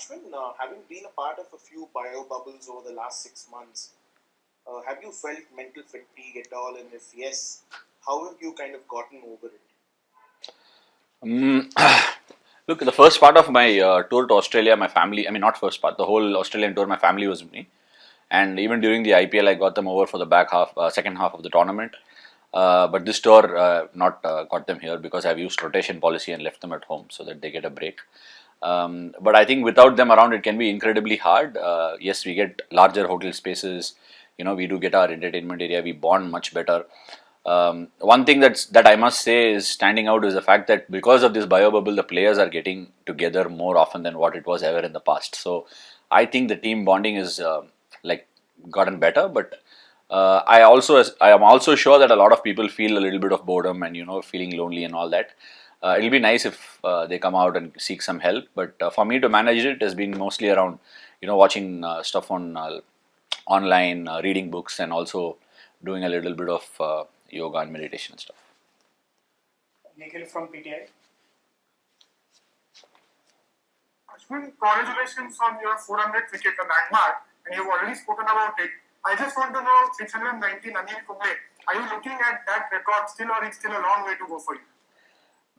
Ashwin, having been a part of a few bio bubbles over the last 6 months, have you felt mental fatigue at all? And if yes, how have you kind of gotten over it? Look, the first part of my tour to Australia, my family, not first part, the whole Australian tour, my family was with me. And even during the IPL, I got them over for the second half of the tournament. But this tour, not got them here because I've used rotation policy and left them at home so that they get a break. But I think without them around, it can be incredibly hard. Yes, we get larger hotel spaces. We do get our entertainment area. We bond much better. One thing that I must say is standing out is the fact that because of this bio bubble, the players are getting together more often than what it was ever in the past. So I think the team bonding is like gotten better. But I am also sure that a lot of people feel a little bit of boredom and feeling lonely and all that. It'll be nice if they come out and seek some help. But for me to manage it has been mostly around watching stuff on online, reading books, and also doing a little bit of yoga and meditation stuff. Nikhil from PTI. Ashwin, congratulations on your 400th wicket landmark, and you've already spoken about it. I just want to know 619 Anil Kumble. Are you looking at that record still, or it's still a long way to go for you?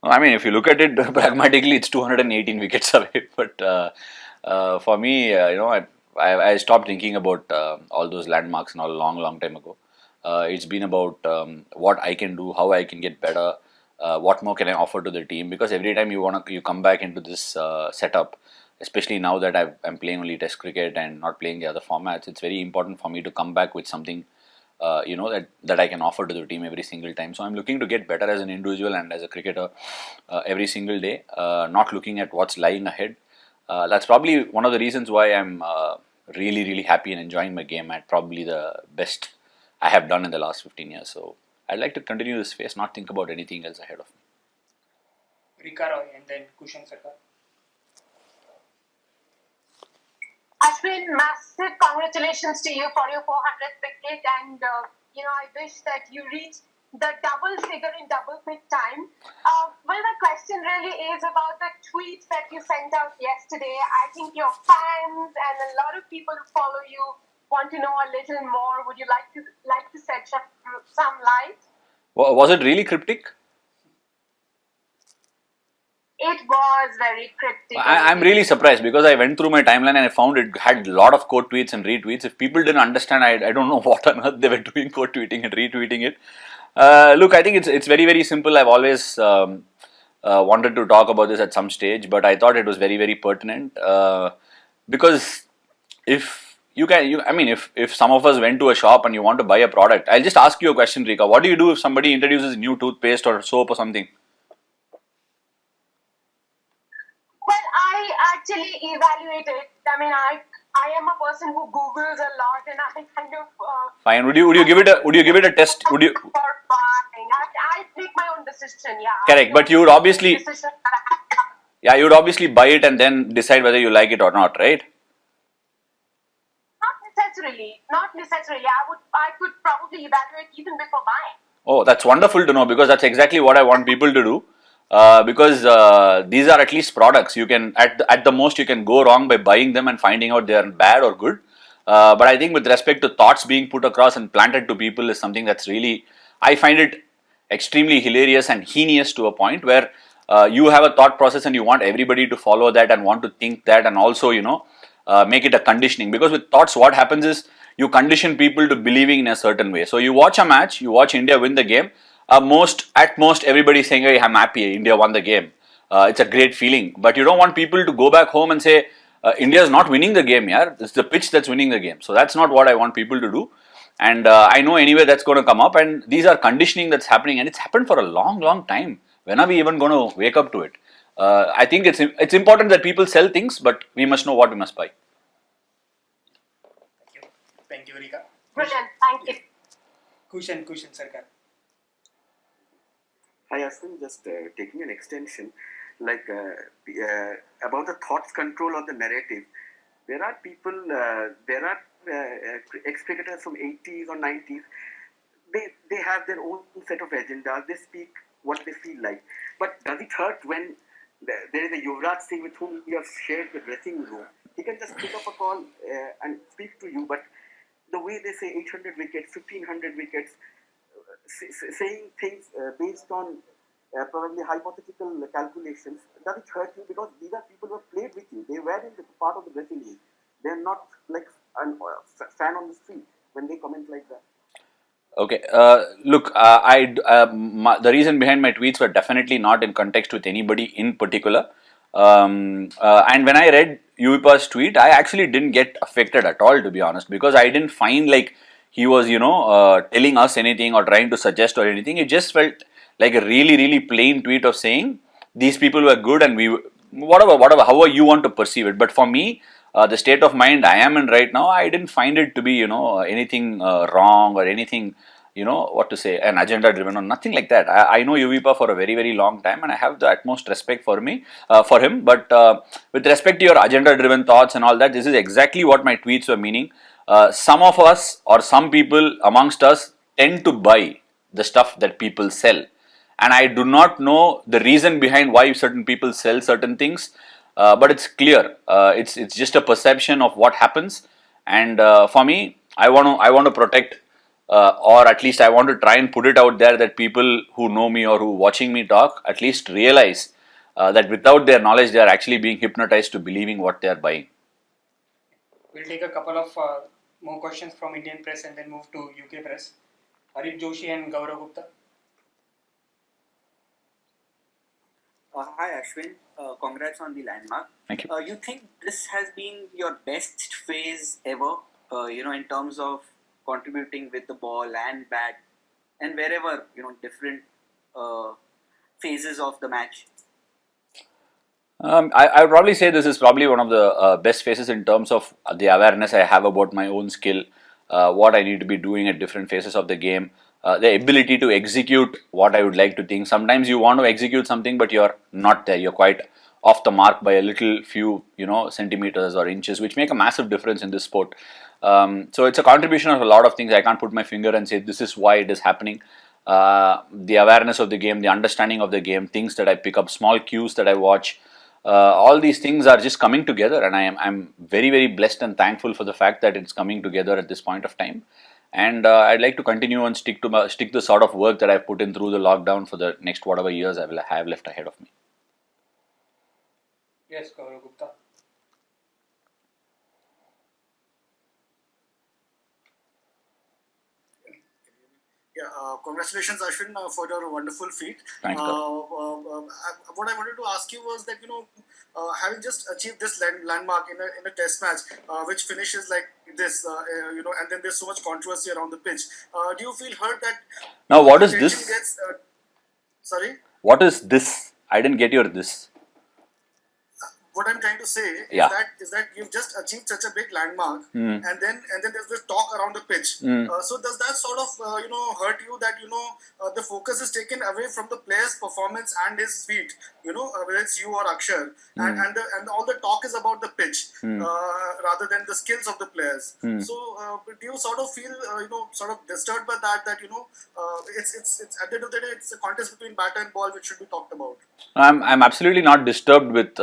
I mean, if you look at it pragmatically, it's 218 wickets away. But for me, I stopped thinking about all those landmarks now a long time ago. It's been about what I can do, how I can get better, what more can I offer to the team. Because every time you come back into this setup, especially now that I'm playing only Test cricket and not playing the other formats, it's very important for me to come back with something that I can offer to the team every single time. So I'm looking to get better as an individual and as a cricketer every single day, not looking at what's lying ahead. That's probably one of the reasons why I'm really happy and enjoying my game at probably the best I have done in the last 15 years. So I'd like to continue this phase, not think about anything else ahead of me. Rika Roy and then Kushan Sarkar. Ashwin, massive congratulations to you for your 400th wicket, and I wish that you reach the double figure in double quick time. Well, my question really is about the tweets that you sent out yesterday. I think your fans and a lot of people who follow you want to know a little more. Would you like to shed some light? Was it really cryptic? It was very cryptic. I'm really surprised because I went through my timeline and I found it had a lot of quote tweets and retweets. If people didn't understand, I don't know what on earth they were doing, quote tweeting and retweeting it. Look, I think it's very simple. I've always wanted to talk about this at some stage, but I thought it was very pertinent because if some of us went to a shop and you want to buy a product, I'll just ask you a question, Rika. What do you do if somebody introduces new toothpaste or soap or something? Well, I actually evaluate it. I mean, I am a person who Googles a lot, and I kind of. Fine. Would you give it a test? Would you? For buying, I make my own decision. Yeah. Correct, but you would obviously. Yeah, you would obviously buy it and then decide whether you like it or not, right? Not necessarily. I could probably evaluate even before buying. Oh, that's wonderful to know because that's exactly what I want people to do. Because these are at least products. You can at the most you can go wrong by buying them and finding out they are bad or good. But I think with respect to thoughts being put across and planted to people is something that's really, I find it extremely hilarious and heinous to a point where you have a thought process and you want everybody to follow that and want to think that and also make it a conditioning. Because with thoughts what happens is you condition people to believing in a certain way. So you watch a match, you watch India win the game. At most everybody is saying, hey, I'm happy, India won the game. It's a great feeling. But you don't want people to go back home and say, India is not winning the game, yeah. It's the pitch that's winning the game. So that's not what I want people to do. And I know anyway that's going to come up. And these are conditioning that's happening. And it's happened for a long time. When are we even going to wake up to it? I think it's important that people sell things, but we must know what we must buy. Thank you, Rika. Brilliant. Thank you. Kushan Sarkar. Hi Ashwin, just taking an extension, like about the thoughts control of the narrative. There are people, ex-cricketers from 80s or 90s, they have their own set of agendas, they speak what they feel like. But does it hurt when there is a Yuvraj Singh with whom you have shared the dressing room. He can just pick up a call and speak to you, but the way they say 800 wickets, 1500 wickets, saying things based on probably hypothetical calculations, does it hurt you? Because these are people who have played with you. They were in the part of the dressing room. They're not like a fan on the street when they comment like that. Okay. Look, the reason behind my tweets were definitely not in context with anybody in particular. And when I read Uipa's tweet, I actually didn't get affected at all, to be honest, because I didn't find like he was, telling us anything or trying to suggest or anything. It just felt like a really, really plain tweet of saying these people were good and whatever, however you want to perceive it. But for me, the state of mind I am in right now, I didn't find it to be, anything wrong or anything, what to say, an agenda driven or nothing like that. I know Uvipa for a very, very long time and I have the utmost respect for him. But with respect to your agenda driven thoughts and all that, this is exactly what my tweets were meaning. Some of us or some people amongst us tend to buy the stuff that people sell. And I do not know the reason behind why certain people sell certain things, but it's clear. It's just a perception of what happens, and for me, I want to protect, or at least I want to try and put it out there that people who know me or who watching me talk at least realize that without their knowledge, they are actually being hypnotized to believing what they are buying. We'll take a couple of more questions from Indian press and then move to UK press. Harit Joshi and Gaurav Gupta. Hi Ashwin, congrats on the landmark. Thank you. You think this has been your best phase ever, in terms of contributing with the ball and bat and wherever, different phases of the match? I would probably say this is probably one of the best phases in terms of the awareness I have about my own skill, what I need to be doing at different phases of the game, the ability to execute what I would like to think. Sometimes you want to execute something, but you're not there. You're quite off the mark by a little few, centimeters or inches, which make a massive difference in this sport. So it's a contribution of a lot of things. I can't put my finger and say this is why it is happening. The awareness of the game, the understanding of the game, things that I pick up, small cues that I watch. All these things are just coming together, and I'm very, very blessed and thankful for the fact that it's coming together at this point of time. And I'd like to continue and stick the sort of work that I've put in through the lockdown for the next whatever years I will have left ahead of me. Yes, Gaurav Gupta. Yeah, congratulations, Ashwin, for your wonderful feat. Thanks, what I wanted to ask you was that, having just achieved this landmark in a test match, which finishes like this, and then there's so much controversy around the pitch. Do you feel hurt that... Now, what is this? Sorry? What is this? I didn't get your this. What I'm trying to say Yeah. is that you've just achieved such a big landmark, and then there's this talk around the pitch. So does that sort of hurt you that the focus is taken away from the player's performance and his feet? Whether it's you or Akshar, and all the talk is about the pitch rather than the skills of the players. So do you sort of feel sort of disturbed by that? That it's at the end of the day it's a contest between bat and ball which should be talked about. I'm absolutely not disturbed with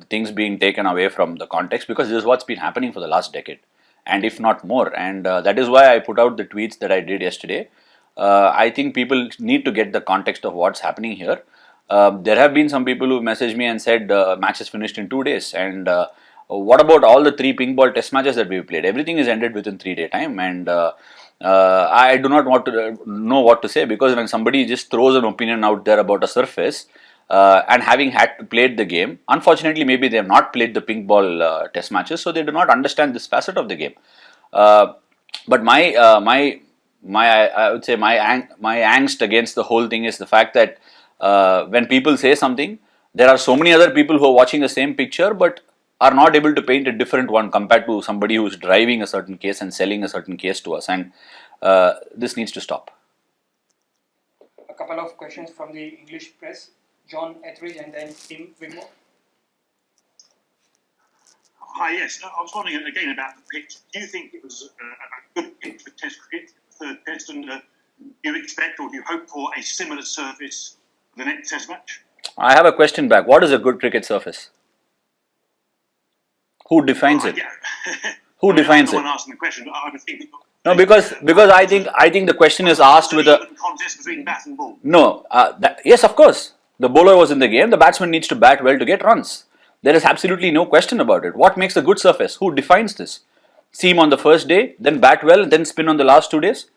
things being taken away from the context, because this is what's been happening for the last decade, and if not more. And that is why I put out the tweets that I did yesterday. I think people need to get the context of what's happening here. There have been some people who messaged me and said match is finished in 2 days, and what about all the 3 pink ball test matches that we've played? Everything is ended within 3-day time, and I do not want to know what to say, because when somebody just throws an opinion out there about a surface, and having played the game, unfortunately, maybe they have not played the pink ball test matches, so they do not understand this facet of the game. But I would say my angst against the whole thing is the fact that when people say something, there are so many other people who are watching the same picture, but are not able to paint a different one compared to somebody who is driving a certain case and selling a certain case to us, and this needs to stop. A couple of questions from the English press. John Etheridge and then Tim Wigmore. Hi, yes. I was wondering again about the pitch. Do you think it was a good pitch for Test cricket, third Test, and do you expect or do you hope for a similar surface for the next Test match? I have a question back. What is a good cricket surface? Who defines it? Who defines it? I'm the one asking the question, but I would think that No, because I think the question is asked with a contest between bat and ball. no. Yes, of course. The bowler was in the game. The batsman needs to bat well to get runs. There is absolutely no question about it. What makes a good surface? Who defines this? Seam on the first day, then bat well, then spin on the last 2 days.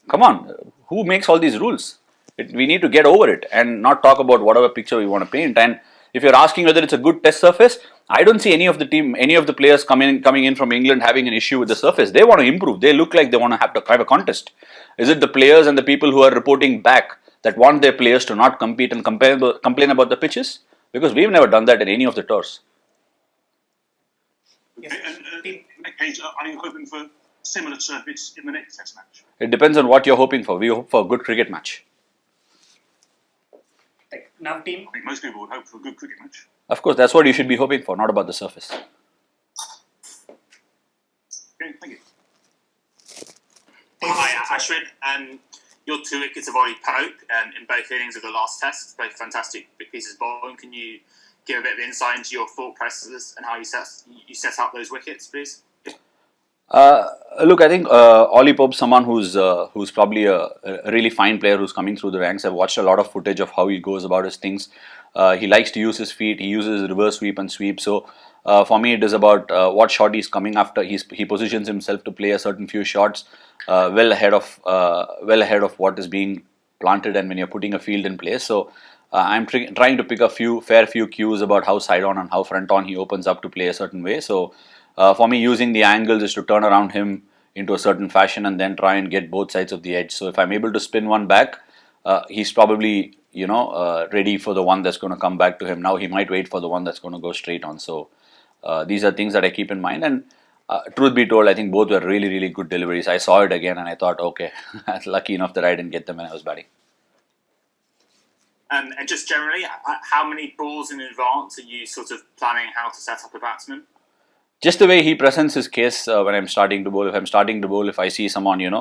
Come on, who makes all these rules? We need to get over it and not talk about whatever picture we want to paint. And if you're asking whether it's a good test surface, I don't see any of the players coming in from England having an issue with the surface. They want to improve. They look like they want to have a contest. Is it the players and the people who are reporting back that want their players to not compete and complain about the pitches? Because we've never done that in any of the tours. Yes. In that case, are you hoping for similar surface in the next test match? It depends on what you're hoping for. We hope for a good cricket match. Now, team. I think most people would hope for a good cricket match. Of course, that's what you should be hoping for, not about the surface. Okay, thank you. Hi, Ashwin. Your 2 wickets have already poked in both innings of the last test, both fantastic big pieces of bowling. Can you give a bit of insight into your thought processes and how you set up those wickets, please? Look, I think Ollie Pope's someone who's probably a really fine player who's coming through the ranks. I've watched a lot of footage of how he goes about his things. He likes to use his feet. He uses reverse sweep and sweep. So for me, it is about what shot he's coming after. He positions himself to play a certain few shots well ahead of what is being planted and when you're putting a field in place. So I'm trying to pick a fair few cues about how side on and how front on he opens up to play a certain way. So for me, using the angles is to turn around him into a certain fashion and then try and get both sides of the edge. So if I'm able to spin one back, he's probably ready for the one that's going to come back to him. Now he might wait for the one that's going to go straight on. So these are things that I keep in mind. And truth be told, I think both were really, really good deliveries. I saw it again and I thought, okay, I was lucky enough that I didn't get them when I was batting. And just generally, how many balls in advance are you sort of planning how to set up a batsman? Just the way he presents his case when I'm starting to bowl. If I'm starting to bowl, if I see someone, it's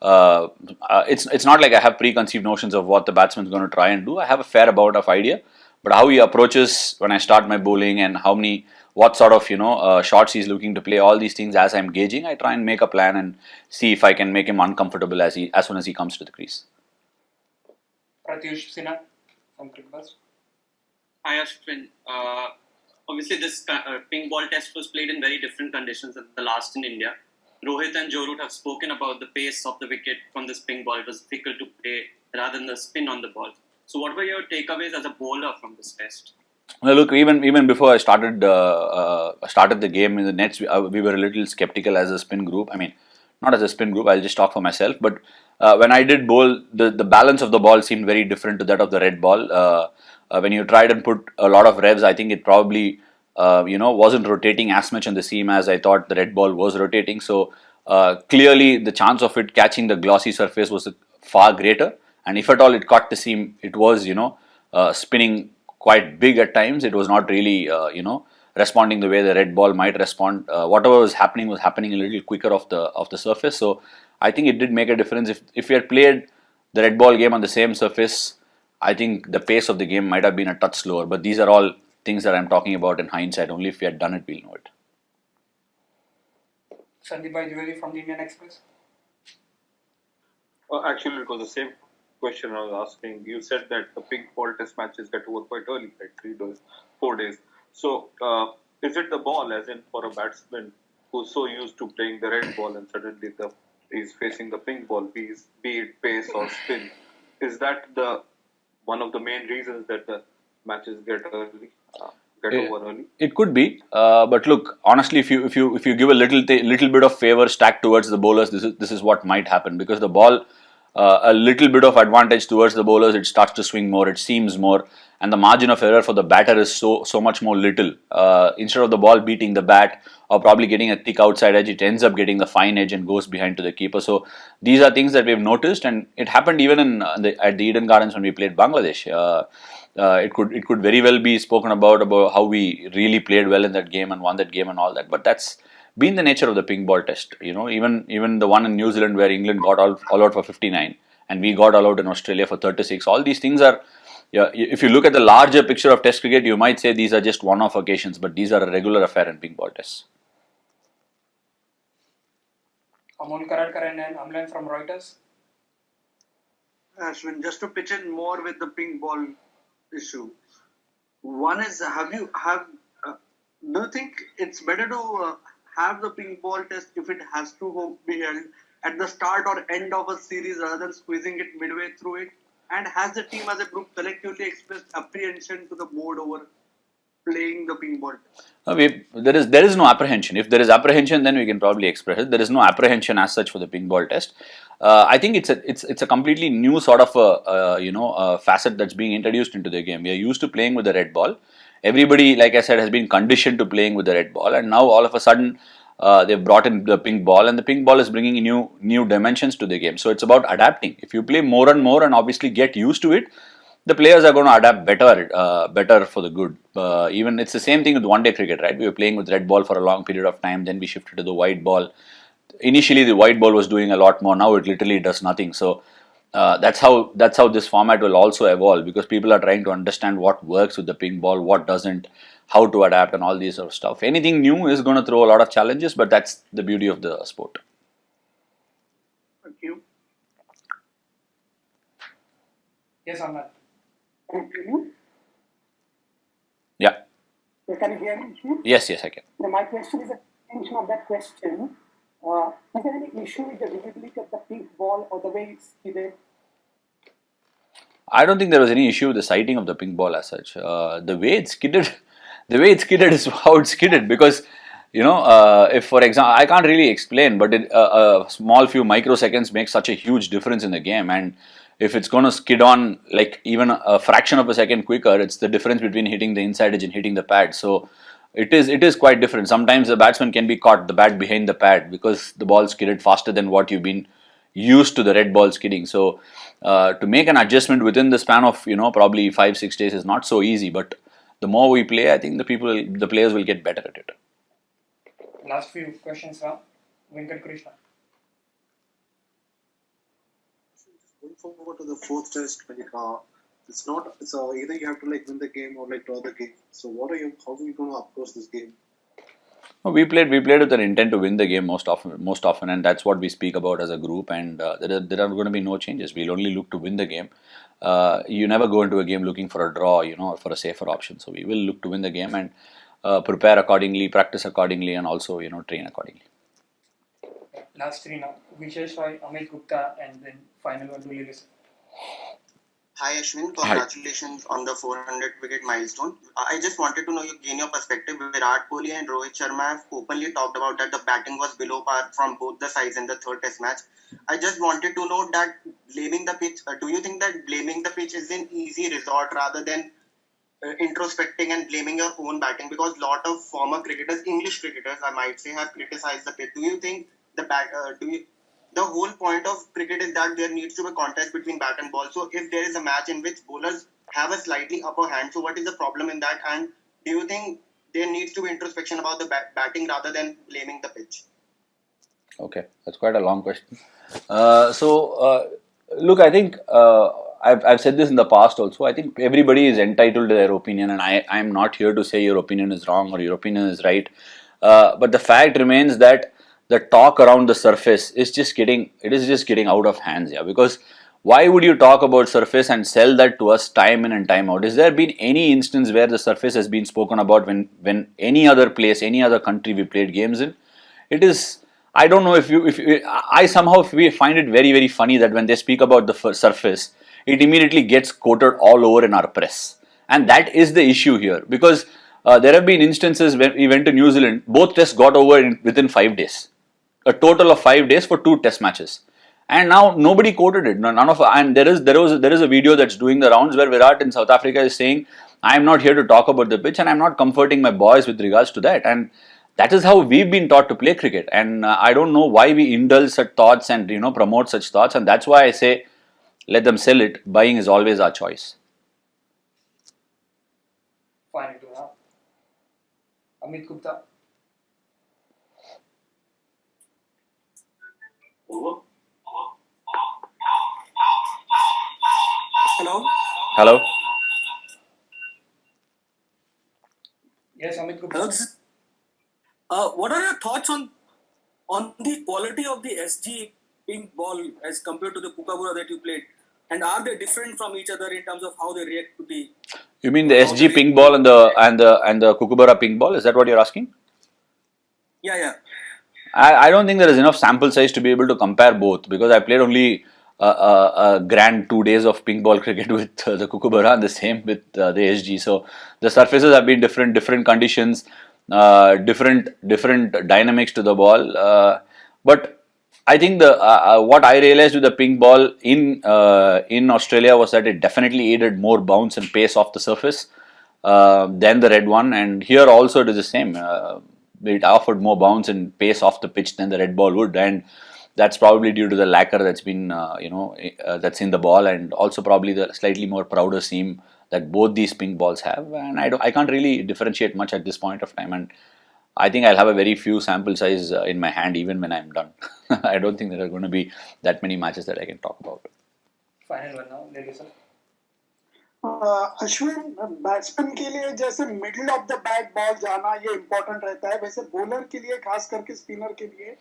not like I have preconceived notions of what the batsman's going to try and do. I have a fair amount of idea, but how he approaches when I start my bowling and what sort of shots he's looking to play, all these things as I'm gauging, I try and make a plan and see if I can make him uncomfortable as soon as he comes to the crease. Pratyush Sinha from Crickbuzz. Hi, Ashwin. Obviously, this pink ball test was played in very different conditions than the last in India. Rohit and Joe Root have spoken about the pace of the wicket from this pink ball. It was difficult to play rather than the spin on the ball. So what were your takeaways as a bowler from this test? Well, look, even before I started the game in the nets, we were a little skeptical as a spin group. I mean, not as a spin group, I'll just talk for myself. But when I did bowl, the balance of the ball seemed very different to that of the red ball. When you tried and put a lot of revs, I think it probably wasn't rotating as much in the seam as I thought the red ball was rotating. So clearly the chance of it catching the glossy surface was far greater. And if at all it caught the seam, it was spinning quite big at times. It was not really responding the way the red ball might respond. Whatever was happening a little quicker off the surface. So I think it did make a difference. If we had played the red ball game on the same surface, I think the pace of the game might have been a touch slower. But these are all things that I'm talking about in hindsight. Only if we had done it, we'll know it. Sandeep Dwivedi from the Indian Express. Actually, it was the same question I was asking. You said that the pink ball test matches get over quite early, like 3 days, 4 days. So, is it the ball, as in for a batsman who's so used to playing the red ball and suddenly he's facing the pink ball, be it pace or spin? Is that one of the main reasons that the matches get over early? It could be, but look, honestly, if you give a little bit of favor stacked towards the bowlers, this is what might happen, because the ball, a little bit of advantage towards the bowlers, it starts to swing more, it seems more, and the margin of error for the batter is so much more little. Instead of the ball beating the bat or probably getting a thick outside edge, it ends up getting the fine edge and goes behind to the keeper. So these are things that we've noticed, and it happened even at the Eden Gardens when we played Bangladesh. It could very well be spoken about how we really played well in that game and won that game and all that. But that's been the nature of the pink ball test. Even the one in New Zealand where England got all out for 59 and we got all out in Australia for 36. All these things are yeah, if you look at the larger picture of Test cricket, you might say these are just one-off occasions, but these are a regular affair in pink ball tests. Amol Karadkar and Amlan from Reuters. Ashwin, just to pitch in more with the pink ball issue. One is, do you think it's better to have the pink ball test if it has to be held at the start or end of a series rather than squeezing it midway through it? And has the team as a group collectively expressed apprehension to the board over playing the pink ball test? There is no apprehension. If there is apprehension, then we can probably express it. There is no apprehension as such for the pink ball test. I think it's a completely new sort of a facet that's being introduced into the game. We are used to playing with the red ball. Everybody, like I said, has been conditioned to playing with the red ball, and now all of a sudden they've brought in the pink ball, and the pink ball is bringing new dimensions to the game. So it's about adapting. If you play more and more, and obviously get used to it, the players are going to adapt better for the good. Even it's the same thing with one-day cricket, right? We were playing with red ball for a long period of time, then we shifted to the white ball. Initially, the white ball was doing a lot more. Now it literally does nothing. So that's how this format will also evolve, because people are trying to understand what works with the pink ball, what doesn't, how to adapt, and all these sort of stuff. Anything new is going to throw a lot of challenges, but that's the beauty of the sport. Thank you. Yes, Amlan. Can you hear me? Yeah. Can you hear me? Yes, I can. Now, my question is a extension of that question. Is there any issue with the visibility of the pink ball or the way it's skidded? I don't think there was any issue with the sighting of the pink ball as such. The way it's skidded is how it's skidded, because if for example, I can't really explain, but a small few microseconds makes such a huge difference in the game, and if it's going to skid on like even a fraction of a second quicker, it's the difference between hitting the inside edge and hitting the pad. So it is quite different. Sometimes the batsman can be caught the bat behind the pad because the ball skidded faster than what you've been used to the red ball skidding. So to make an adjustment within the span of probably 5-6 days is not so easy. But the more we play, I think the players will get better at it. Last few questions from Venkat Krishna. Going forward to the fourth test, it's either you have to win the game or draw the game. So how are you going to approach this game? We played with an intent to win the game most often, and that's what we speak about as a group. And there are going to be no changes. We'll only look to win the game. You never go into a game looking for a draw, or for a safer option. So we will look to win the game and prepare accordingly, practice accordingly, and also train accordingly. Last three now: Vishesh Roy, Amit Gupta, and then final one, Duli Listen. Hi Ashwin, congratulations on the 400 wicket milestone. I just wanted to know your perspective. Virat Kohli and Rohit Sharma have openly talked about that the batting was below par from both the sides in the third test match. I just wanted to know that blaming the pitch, do you think that blaming the pitch is an easy resort rather than introspecting and blaming your own batting? Because a lot of former cricketers, English cricketers I might say, have criticized the pitch. Do you think the whole point of cricket is that there needs to be a contest between bat and ball? So if there is a match in which bowlers have a slightly upper hand, so what is the problem in that? And do you think there needs to be introspection about the batting rather than blaming the pitch? Okay, that's quite a long question. Look, I think I've said this in the past also. I think everybody is entitled to their opinion, and I'm not here to say your opinion is wrong or your opinion is right. But the fact remains that the talk around the surface is just getting out of hands. Yeah, because why would you talk about surface and sell that to us time in and time out? Has there been any instance where the surface has been spoken about when any other place, any other country we played games in? It is. I don't know if we find it very, very funny that when they speak about the surface, it immediately gets quoted all over in our press, and that is the issue here, because there have been instances when we went to New Zealand, both tests got over within 5 days. A total of 5 days for 2 test matches, and now nobody quoted it. And there is a video that's doing the rounds where Virat in South Africa is saying, "I am not here to talk about the pitch, and I am not comforting my boys with regards to that." And that is how we've been taught to play cricket, and I don't know why we indulge such thoughts and promote such thoughts, and that's why I say, let them sell it. Buying is always our choice. Final two now. Amit Gupta. Hello. Hello. Yes, Amit Gupta. Hello, what are your thoughts on the quality of the SG pink ball as compared to the Kookaburra that you played? And are they different from each other in terms of how they react to the? You mean the SG pink ball and the Kookaburra pink ball? Is that what you're asking? Yeah. I don't think there is enough sample size to be able to compare both, because I played only a grand 2 days of pink ball cricket with the Kookaburra and the same with the SG. So the surfaces have been different conditions, different dynamics to the ball. But I think what I realized with the pink ball in Australia was that it definitely aided more bounce and pace off the surface than the red one, and here also it is the same. It offered more bounce and pace off the pitch than the red ball would, and that's probably due to the lacquer that's been that's in the ball, and also probably the slightly more prouder seam that both these pink balls have. And I can't really differentiate much at this point of time, and I think I'll have a very few sample size in my hand even when I'm done. I don't think there are going to be that many matches that I can talk about. Final one now, ladies sir. Ashwin, batsman के लिए जैसे middle of the bat ball जाना ये important रहता है, वैसे bowler के लिए खास करके स्पिनर के लिए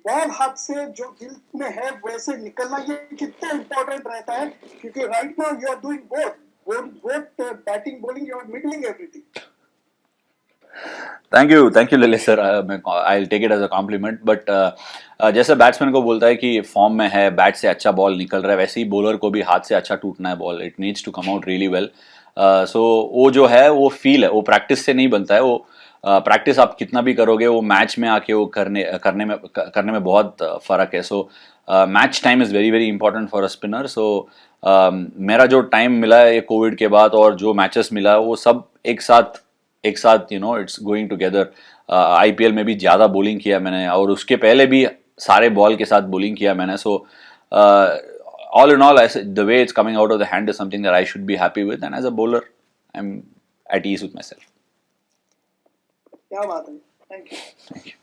बॉल हाथ से जो दिल में है वैसे निकलना ये कितना इम्पोर्टेंट रहता है, क्योंकि right now you are doing both batting bowling, you are middling everything. Thank you Lalit sir. I take it as a compliment. But जैसे बैट्समैन को बोलता है कि फॉर्म में है, बैट से अच्छा बॉल निकल रहा है, वैसे ही बॉलर को भी हाथ से अच्छा टूटना है ball. It needs to come out really well. So वो जो है वो फील है, वो प्रैक्टिस से नहीं बनता है. वो प्रैक्टिस आप कितना भी करोगे, वो मैच में आके वो करने में बहुत फ़र्क है. So match time is very very important for a spinner. So मेरा जो टाइम मिला है ये कोविड के बाद और जो मैचेस मिला है वो सब एक साथ इट्स गोइंग टुगेदर. IPL में भी ज़्यादा बॉलिंग किया मैंने, और उसके पहले भी सारे बॉल के साथ बॉलिंग किया मैंने. सो all in all, the way it's coming out of the hand is something that I should be happy with, and as a bowler, I'm at ease with myself. क्या बात है. Thank you.